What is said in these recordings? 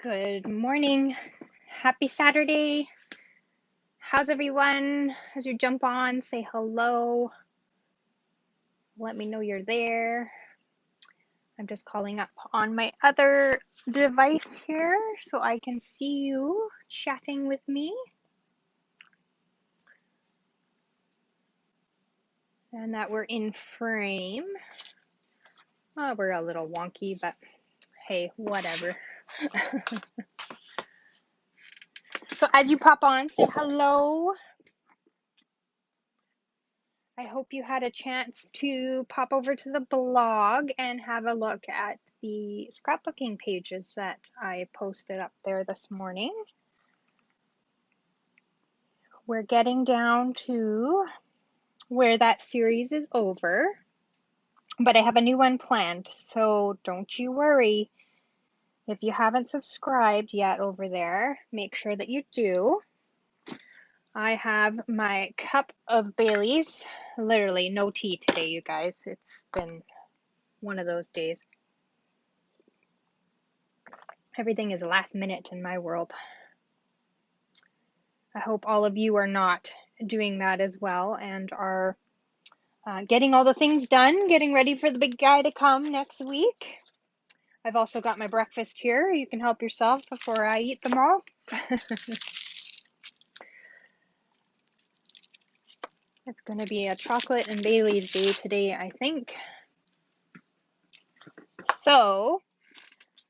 Good morning. Happy Saturday. How's everyone? As you jump on, say hello. Let me know you're there. I'm just calling up on my other device here so I can see you chatting with me. And that we're in frame. Oh, we're a little wonky, but hey, whatever. So as you pop on, say hello. I hope you had a chance to pop over to the blog and have a look at the scrapbooking pages that I posted up there this morning. We're getting down to where that series is over, but I have a new one planned, so don't you worry. If you haven't subscribed yet over there, make sure that you do. I have my cup of Baileys. Literally no tea today, you guys. It's been one of those days. Everything is last minute in my world. I hope all of you are not doing that as well and are getting all the things done, getting ready for the big guy to come next week. I've also got my breakfast here. You can help yourself before I eat them all. It's going to be a chocolate and Bailey's day today, I think. So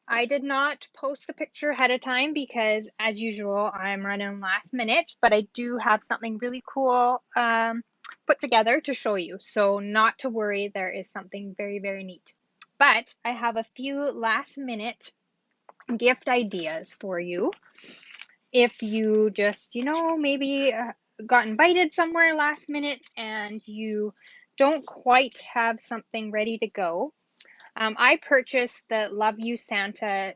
I did not post the picture ahead of time because, as usual, I'm running last minute, but I do have something really cool put together to show you. So not to worry, there is something very, very neat. But I have a few last minute gift ideas for you. If you just, maybe got invited somewhere last minute and you don't quite have something ready to go. I purchased the Love You Santa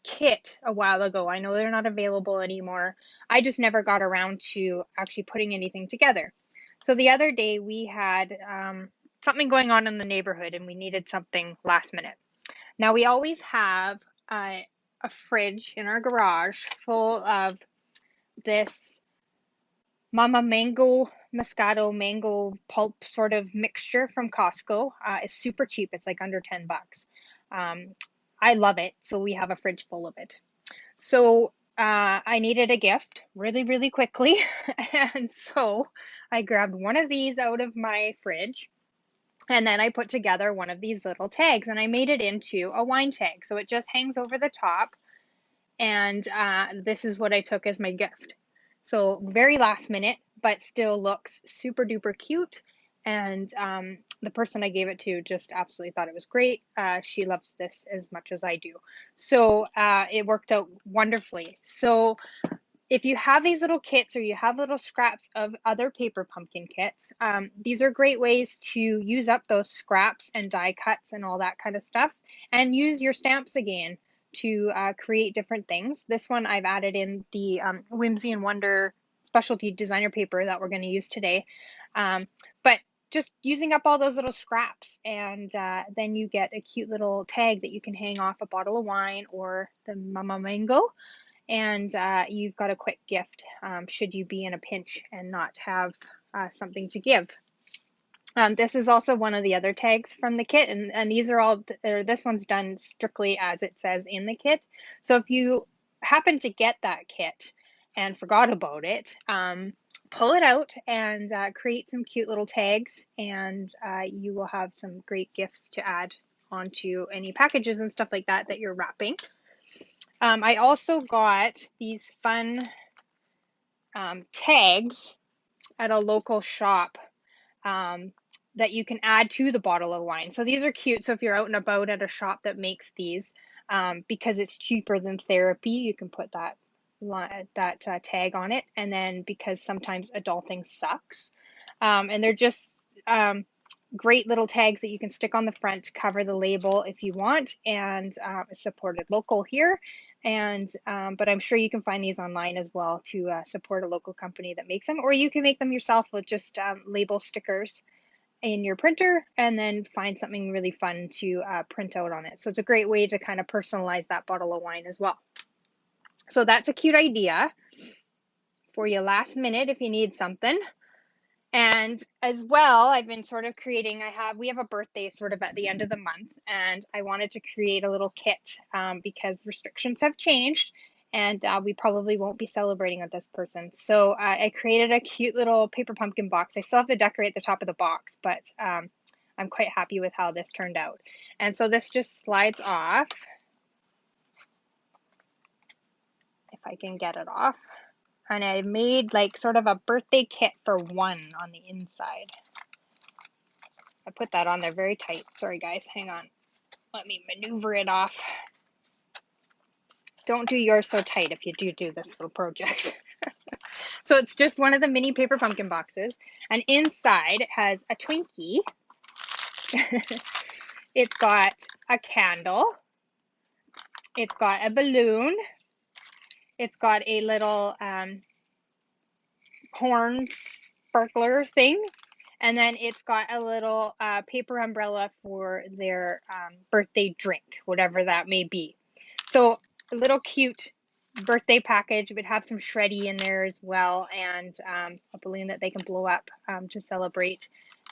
kit a while ago. I know they're not available anymore. I just never got around to actually putting anything together. So the other day we had something going on in the neighborhood and we needed something last minute. Now we always have a fridge in our garage full of this Mama Mango Moscato mango pulp sort of mixture from Costco. It's super cheap. It's like under $10. I love it, so we have a fridge full of it. So I needed a gift really, really quickly, and so I grabbed one of these out of my fridge, and then I put together one of these little tags, and I made it into a wine tag. So it just hangs over the top, and this is what I took as my gift. So very last minute, but still looks super duper cute. And the person I gave it to just absolutely thought it was great. She loves this as much as I do. So it worked out wonderfully. So if you have these little kits or you have little scraps of other paper pumpkin kits, these are great ways to use up those scraps and die cuts and all that kind of stuff and use your stamps again to create different things. This one I've added in the Whimsy and Wonder specialty designer paper that we're going to use today. But just using up all those little scraps, and then you get a cute little tag that you can hang off a bottle of wine or the Mama Mango, and you've got a quick gift should you be in a pinch and not have something to give. This is also one of the other tags from the kit, and these are all, this one's done strictly as it says in the kit. So if you happen to get that kit and forgot about it, pull it out and create some cute little tags, and you will have some great gifts to add onto any packages and stuff like that that you're wrapping. I also got these fun tags at a local shop that you can add to the bottle of wine. So these are cute. So if you're out and about at a shop that makes these, because it's cheaper than therapy, you can put that tag on it. And then because sometimes adulting sucks, and they're just great little tags that you can stick on the front to cover the label if you want, and supported local here. And but I'm sure you can find these online as well to support a local company that makes them, or you can make them yourself with just label stickers in your printer and then find something really fun to print out on it. So it's a great way to kind of personalize that bottle of wine as well. So that's a cute idea for your last minute if you need something. And as well, I've been sort of creating, we have a birthday sort of at the end of the month, and I wanted to create a little kit because restrictions have changed and we probably won't be celebrating with this person. So I created a cute little paper pumpkin box. I still have to decorate the top of the box, but I'm quite happy with how this turned out. And so this just slides off, if I can get it off. And I made like sort of a birthday kit for one on the inside. I put that on there very tight. Sorry guys, hang on. Let me maneuver it off. Don't do yours so tight if you do this little project. So it's just one of the mini paper pumpkin boxes. And inside it has a Twinkie. It's got a candle. It's got a balloon. It's got a little horn sparkler thing. And then it's got a little paper umbrella for their birthday drink, whatever that may be. So a little cute birthday package. It would have some shreddy in there as well, and a balloon that they can blow up to celebrate.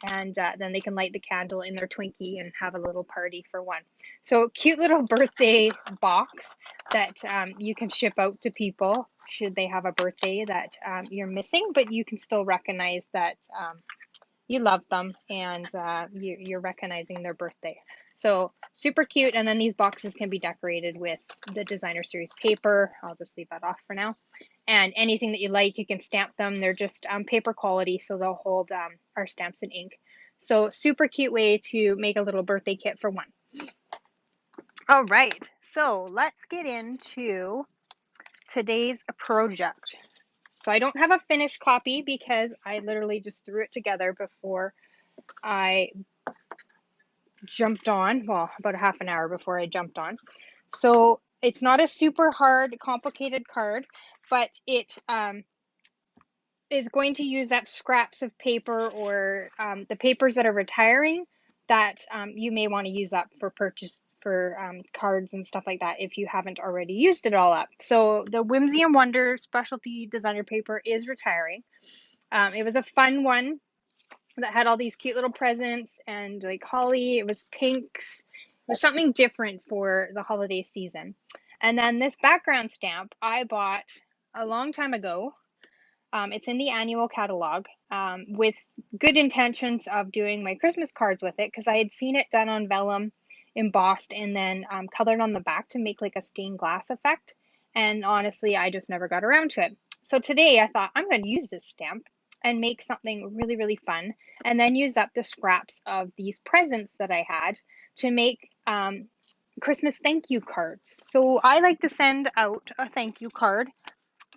And then they can light the candle in their Twinkie and have a little party for one. So cute little birthday box that you can ship out to people should they have a birthday that you're missing, but you can still recognize that you love them and you're recognizing their birthday. So super cute. And then these boxes can be decorated with the designer series paper. I'll just leave that off for now. And anything that you like, you can stamp them. They're just paper quality, so they'll hold our stamps and ink. So super cute way to make a little birthday kit for one. All right, so let's get into today's project. So I don't have a finished copy because I literally just threw it together before I jumped on, well, about a half an hour before I jumped on. So it's not a super hard, complicated card, but it is going to use up scraps of paper or the papers that are retiring that you may want to use up for purchase for cards and stuff like that if you haven't already used it all up. So the Whimsy and Wonder specialty designer paper is retiring. It was a fun one that had all these cute little presents and like holly. It was pinks. It was something different for the holiday season. And then this background stamp I bought a long time ago. It's in the annual catalog with good intentions of doing my Christmas cards with it because I had seen it done on vellum, embossed, and then colored on the back to make like a stained glass effect. And honestly, I just never got around to it. So today I thought I'm going to use this stamp and make something really, really fun, and then use up the scraps of these presents that I had to make Christmas thank you cards. So I like to send out a thank you card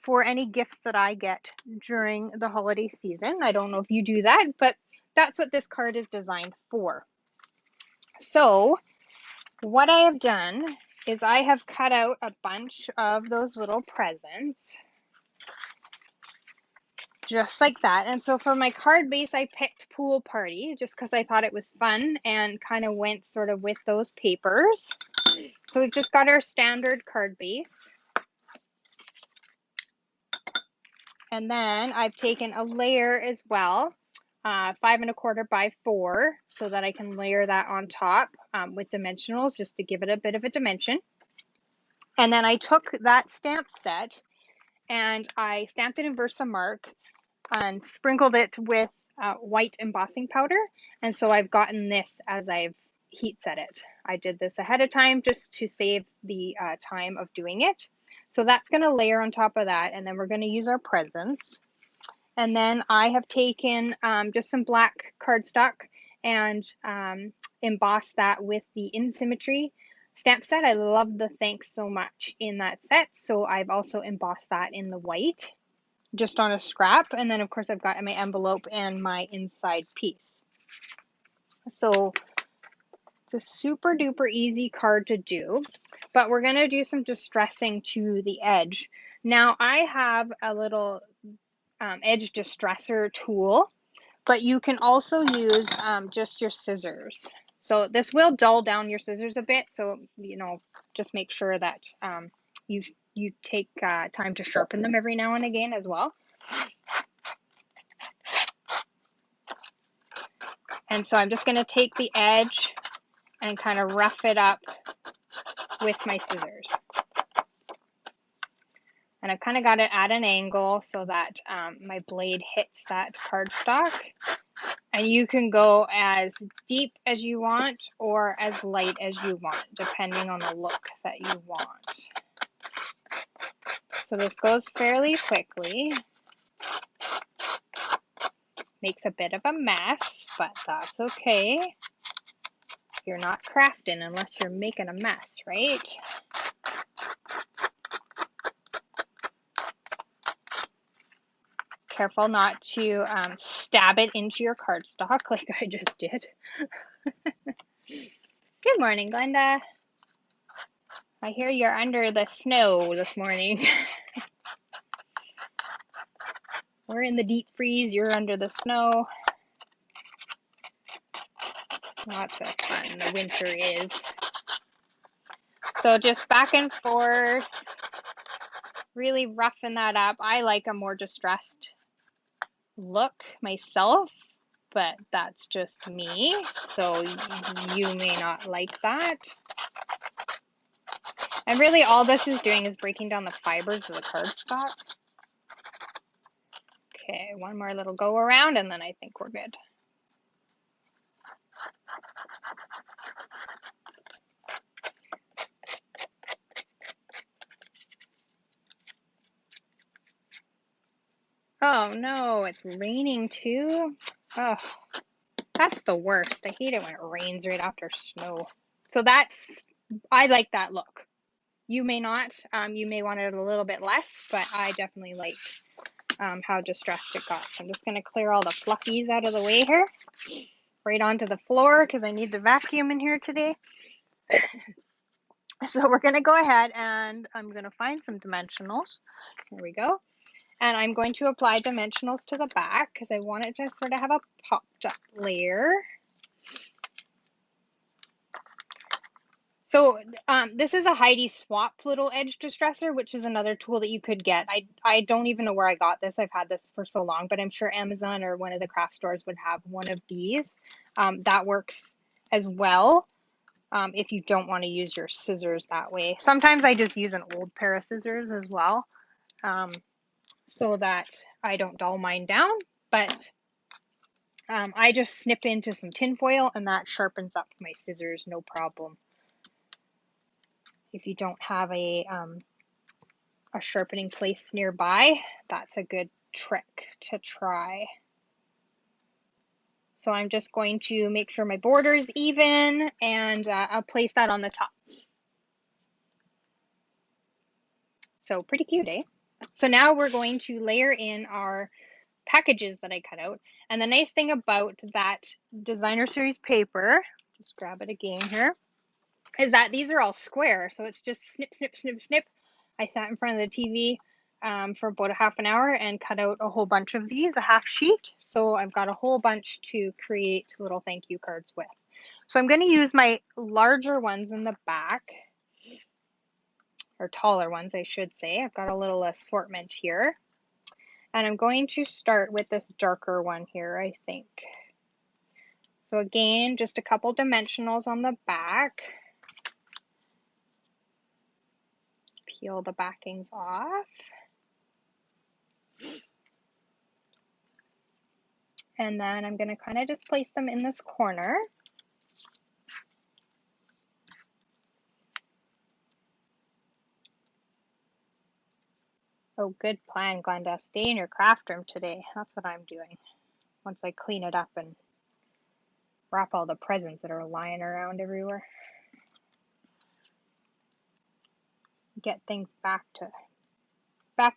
for any gifts that I get during the holiday season. I don't know if you do that, but that's what this card is designed for. So what I have done is I have cut out a bunch of those little presents, just like that. And so for my card base, I picked Pool Party just because I thought it was fun and kind of went sort of with those papers. So we've just got our standard card base. And then I've taken a layer as well, 5 1/4 by 4, so that I can layer that on top with dimensionals just to give it a bit of a dimension. And then I took that stamp set and I stamped it in VersaMark and sprinkled it with white embossing powder. And so I've gotten this as I've heat set it. I did this ahead of time just to save the time of doing it. So that's going to layer on top of that, and then we're going to use our presents. And then I have taken just some black cardstock and embossed that with the In Symmetry stamp set. I love the thanks so much in that set, so I've also embossed that in the white, just on a scrap. And then of course I've got my envelope and my inside piece. So it's a super duper easy card to do, but we're going to do some distressing to the edge. Now I have a little edge distresser tool but you can also use just your scissors. So this will dull down your scissors a bit, so just make sure that you take time to sharpen them every now and again as well. And so I'm just going to take the edge and kind of rough it up with my scissors. And I've kind of got it at an angle so that my blade hits that cardstock. And you can go as deep as you want or as light as you want, depending on the look that you want. So this goes fairly quickly. Makes a bit of a mess, but that's okay. You're not crafting unless you're making a mess, right? Careful not to stab it into your cardstock like I just did. Good morning, Glenda. I hear you're under the snow this morning. We're in the deep freeze, you're under the snow. Lots of fun, the winter is. So just back and forth, really roughing that up. I like a more distressed look myself, but that's just me, so you may not like that. And really all this is doing is breaking down the fibers of the cardstock. Okay, one more little go around and then I think we're good. Oh no, it's raining too? Oh, that's the worst. I hate it when it rains right after snow. So I like that look. You may not, you may want it a little bit less, but I definitely like how distressed it got. So I'm just going to clear all the fluffies out of the way here, right onto the floor because I need to vacuum in here today. So we're going to go ahead and I'm going to find some dimensionals. Here we go. And I'm going to apply dimensionals to the back because I want it to sort of have a popped up layer. So this is a Heidi Swap little edge distresser, which is another tool that you could get. I don't even know where I got this. I've had this for so long, but I'm sure Amazon or one of the craft stores would have one of these. That works as well if you don't want to use your scissors that way. Sometimes I just use an old pair of scissors as well so that I don't dull mine down, but I just snip into some tin foil and that sharpens up my scissors, no problem. If you don't have a sharpening place nearby, that's a good trick to try. So I'm just going to make sure my border is even and I'll place that on the top. So pretty cute, eh? So now we're going to layer in our packages that I cut out. And the nice thing about that designer series paper, just grab it again here, is that these are all square. So it's just snip, snip, snip, snip. I sat in front of the TV for about a half an hour and cut out a whole bunch of these, a half sheet. So I've got a whole bunch to create little thank you cards with. So I'm going to use my larger ones in the back, or taller ones, I should say. I've got a little assortment here. And I'm going to start with this darker one here, I think. So again, just a couple dimensionals on the back. Peel the backings off. And then I'm going to kind of just place them in this corner. Oh, good plan, Glenda. Stay in your craft room today. That's what I'm doing. Once I clean it up and wrap all the presents that are lying around everywhere. Get things back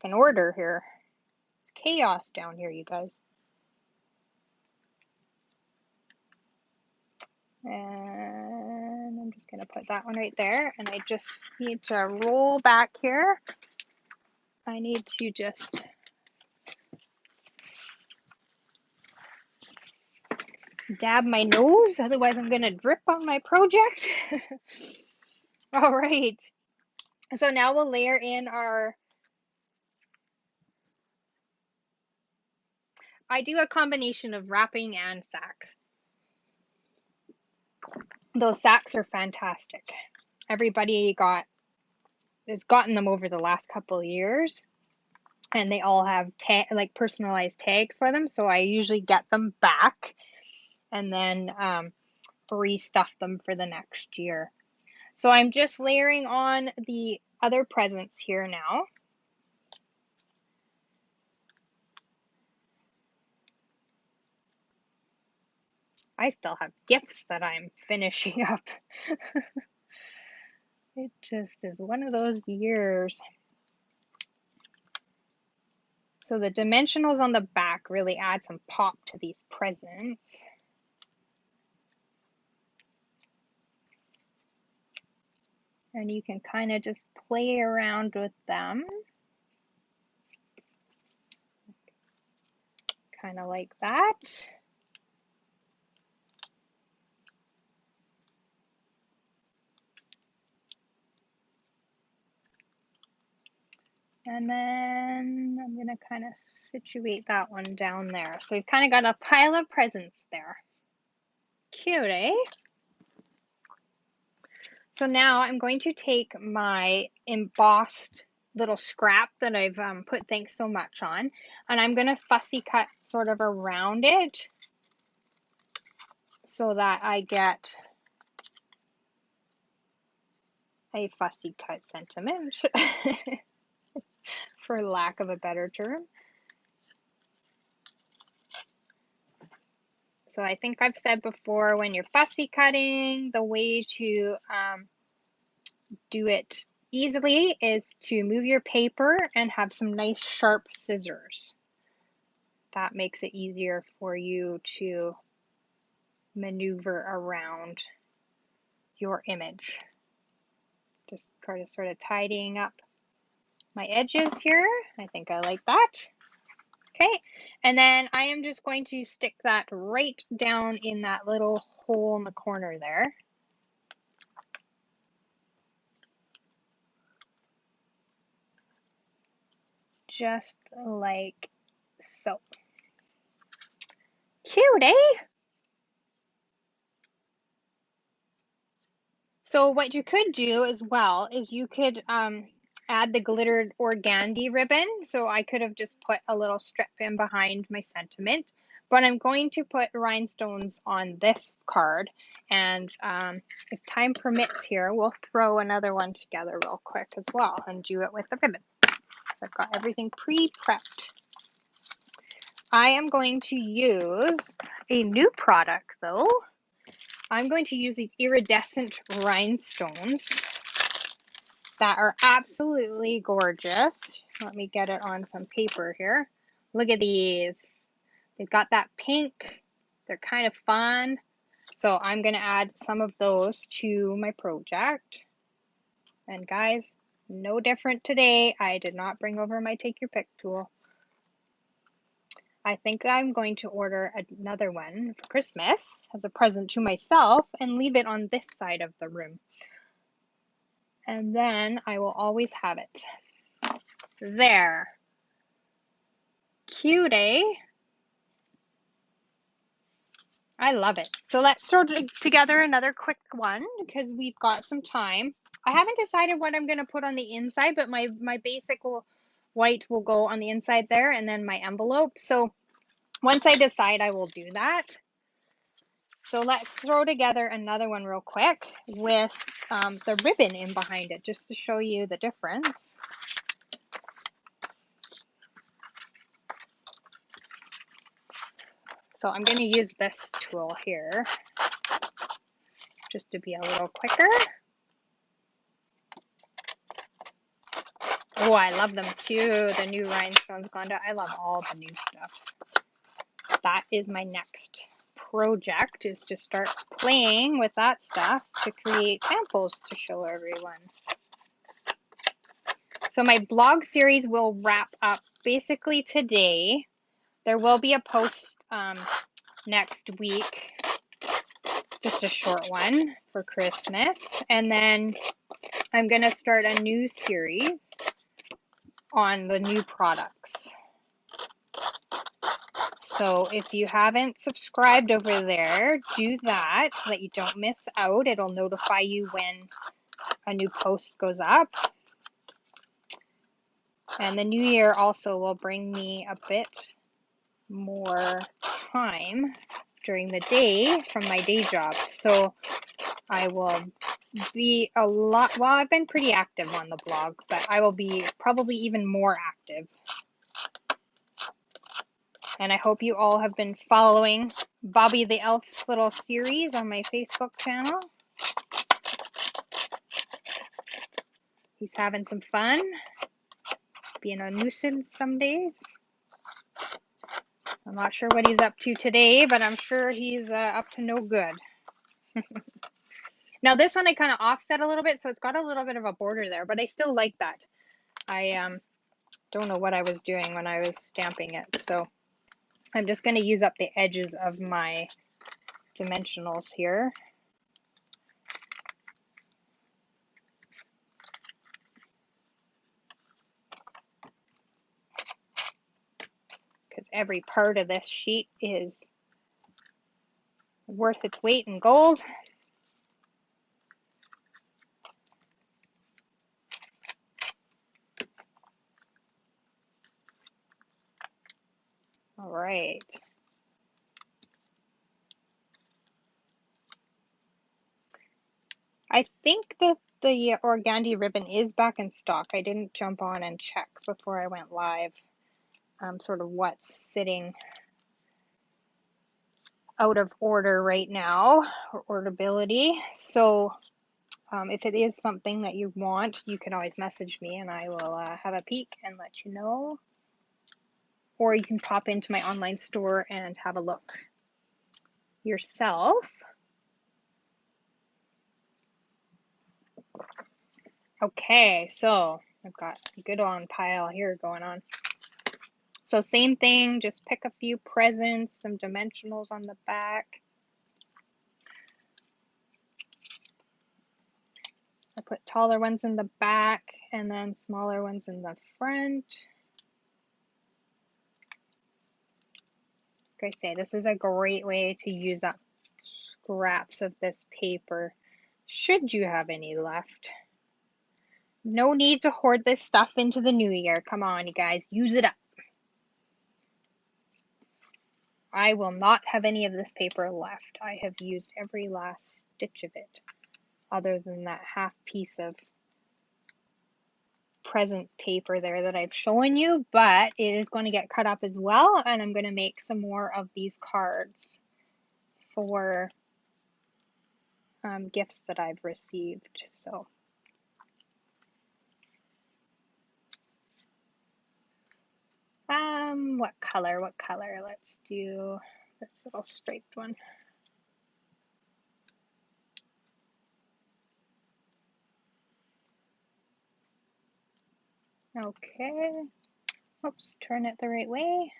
in order here. It's chaos down here, you guys. And I'm just going to put that one right there. And I just need to roll back here. I need to just dab my nose, otherwise I'm gonna drip on my project. All right, so now we'll layer in I do a combination of wrapping and sacks. Those sacks are fantastic. Everybody has gotten them over the last couple of years, and they all have like personalized tags for them, so I usually get them back and then restuff them for the next year. So I'm just layering on the other presents here now. I still have gifts that I'm finishing up. It just is one of those years. So the dimensionals on the back really add some pop to these presents. And you can kind of just play around with them. Kind of like that. And then I'm going to kind of situate that one down there. So we've kind of got a pile of presents there. Cute, eh? So now I'm going to take my embossed little scrap that I've put thanks so much on, and I'm going to fussy cut sort of around it so that I get a fussy cut sentiment, for lack of a better term. So I think I've said before, when you're fussy cutting, the way to do it easily is to move your paper and have some nice sharp scissors. That makes it easier for you to maneuver around your image. Just kind of sort of tidying up my edges here. I think I like that. Okay, and then I am just going to stick that right down in that little hole in the corner there. Just like so. Cute, eh? So what you could do as well is you could add the glittered organdy ribbon. So I could have just put a little strip in behind my sentiment, but I'm going to put rhinestones on this card. And if time permits here, we'll throw another one together real quick as well and do it with the ribbon. So I've got everything pre-prepped. I am going to use a new product though. I'm going to use these iridescent rhinestones that are absolutely gorgeous. Let me get it on some paper here. Look at these. They've got that pink. They're kind of fun. So I'm going to add some of those to my project. And guys, no different today. I did not bring over my take your pick tool. I think I'm going to order another one for Christmas as a present to myself and leave it on this side of the room. And then I will always have it. There. Cute, eh? I love it. So let's throw together another quick one because we've got some time. I haven't decided what I'm going to put on the inside, but my basic white will go on the inside there, and then my envelope. So once I decide, I will do that. So let's throw together another one real quick with the ribbon in behind it, just to show you the difference. So I'm going to use this tool here just to be a little quicker. Oh, I love them too, the new rhinestones, Glenda. I love all the new stuff. That is my next project, is to start playing with that stuff to create samples to show everyone. So my blog series will wrap up basically today. There will be a post next week just a short one for Christmas. And then I'm going to start a new series on the new products. So if you haven't subscribed over there, do that so that you don't miss out. It'll notify you when a new post goes up. And the new year also will bring me a bit more time during the day from my day job. So I will be a lot, well, I've been pretty active on the blog, but I will be probably even more active. And I hope you all have been following Bobby the Elf's little series on my Facebook channel. He's having some fun, being a nuisance some days. I'm not sure what he's up to today, but I'm sure he's up to no good. Now this one I kind of offset a little bit, so it's got a little bit of a border there, but I still like that. I don't know what I was doing when I was stamping it, so I'm just going to use up the edges of my dimensionals here. Because every part of this sheet is worth its weight in gold. All right. I think that the organdy ribbon is back in stock. I didn't jump on and check before I went live sort of what's sitting out of order right now, or orderability. So if it is something that you want, you can always message me and I will have a peek and let you know. Or you can pop into my online store and have a look yourself. Okay, so I've got a good on pile here going on. So same thing, just pick a few presents, some dimensionals on the back. I put taller ones in the back and then smaller ones in the front. Like I say, this is a great way to use up scraps of this paper, should you have any left. No need to hoard this stuff into the new year. Come on, you guys, use it up. I will not have any of this paper left. I have used every last stitch of it, other than that half piece of present paper there that I've shown you, but it is going to get cut up as well, and I'm going to make some more of these cards for gifts that I've received. So what color? Let's do this little striped one. Okay. Oops, turn it the right way.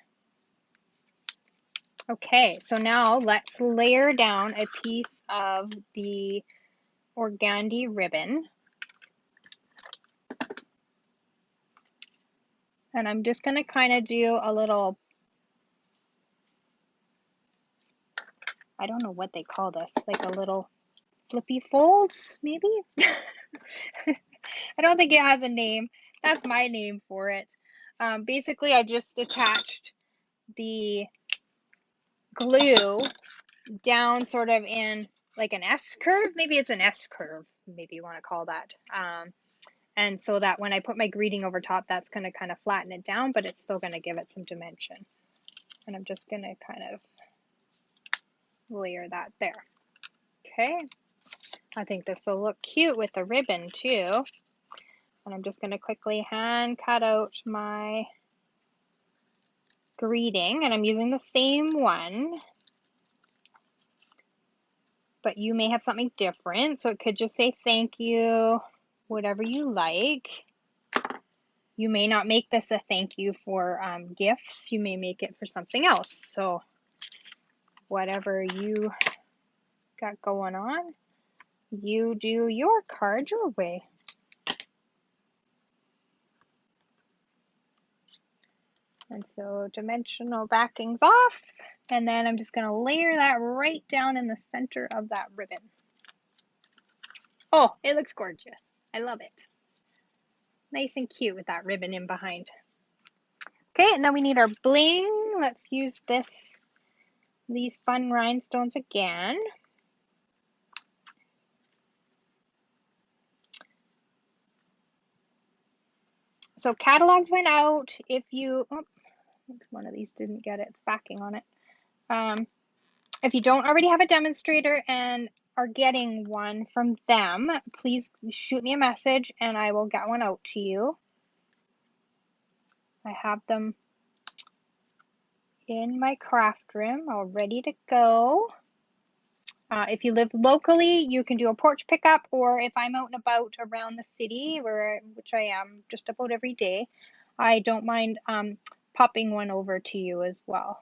Okay, so now let's layer down a piece of the organdy ribbon. And I'm just going to kind of do a little, I don't know what they call this, like a little flippy folds, maybe? I don't think it has a name. That's my name for it. Basically, I just attached the glue down sort of in like an S curve. Maybe it's an S curve, maybe you want to call that. And so that when I put my greeting over top, that's going to kind of flatten it down, but it's still going to give it some dimension. And I'm just going to kind of layer that there. Okay. I think this will look cute with the ribbon too. And I'm just going to quickly hand cut out my greeting, and I'm using the same one, but you may have something different. So it could just say thank you, whatever you like. You may not make this a thank you for gifts. You may make it for something else. So whatever you got going on. You do your card your way. And so dimensional backing's off, and then I'm just going to layer that right down in the center of that ribbon. Oh, it looks gorgeous. I love it. Nice and cute with that ribbon in behind. Okay, and then we need our bling. Let's use these fun rhinestones again. So catalogs went out. If you, oh, one of these didn't get it, it's backing on it. If you don't already have a demonstrator and are getting one from them, please shoot me a message and I will get one out to you. I have them in my craft room all ready to go. If you live locally, you can do a porch pickup, or if I'm out and about around the city, which I am just about every day, I don't mind popping one over to you as well.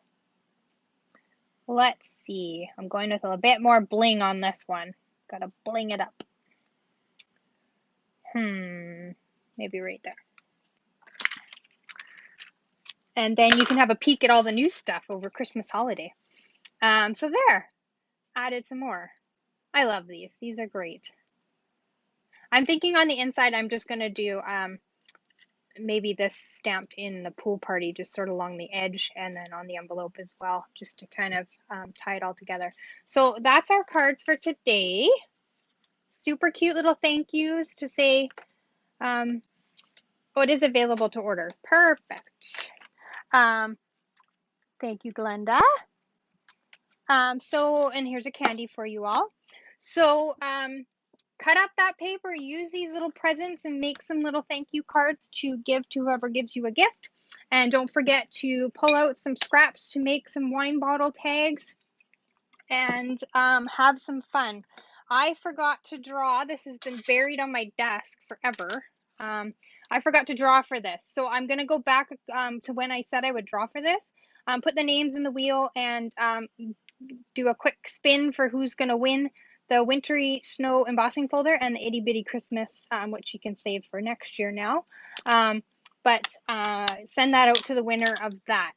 Let's see. I'm going with a bit more bling on this one. Gotta bling it up. Maybe right there. And then you can have a peek at all the new stuff over Christmas holiday. So there, added some more. I love these. These are great. I'm thinking on the inside, I'm just gonna do maybe this stamped in the pool party, just sort of along the edge, and then on the envelope as well, just to kind of tie it all together. So that's our cards for today. Super cute little thank yous to say, oh, it is available to order. Perfect. Thank you, Glenda. And here's a candy for you all. So, cut up that paper, use these little presents, and make some little thank you cards to give to whoever gives you a gift. And don't forget to pull out some scraps to make some wine bottle tags and have some fun. I forgot to draw. This has been buried on my desk forever. I forgot to draw for this. So I'm going to go back to when I said I would draw for this. Put the names in the wheel and do a quick spin for who's going to win the Wintry Snow embossing folder and the Itty Bitty Christmas, which you can save for next year now. But send that out to the winner of that.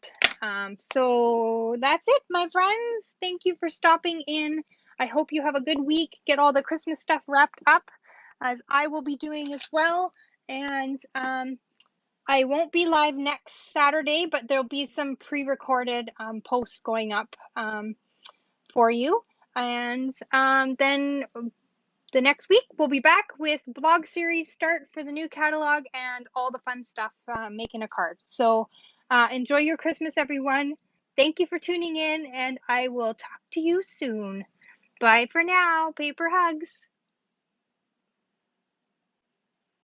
So that's it, my friends. Thank you for stopping in. I hope you have a good week. Get all the Christmas stuff wrapped up, as I will be doing as well. And I won't be live next Saturday, but there'll be some pre-recorded posts going up for you. And then the next week we'll be back with blog series start for the new catalog and all the fun stuff making a card. So enjoy your Christmas, everyone. Thank you for tuning in, and I will talk to you soon. Bye for now. Paper hugs.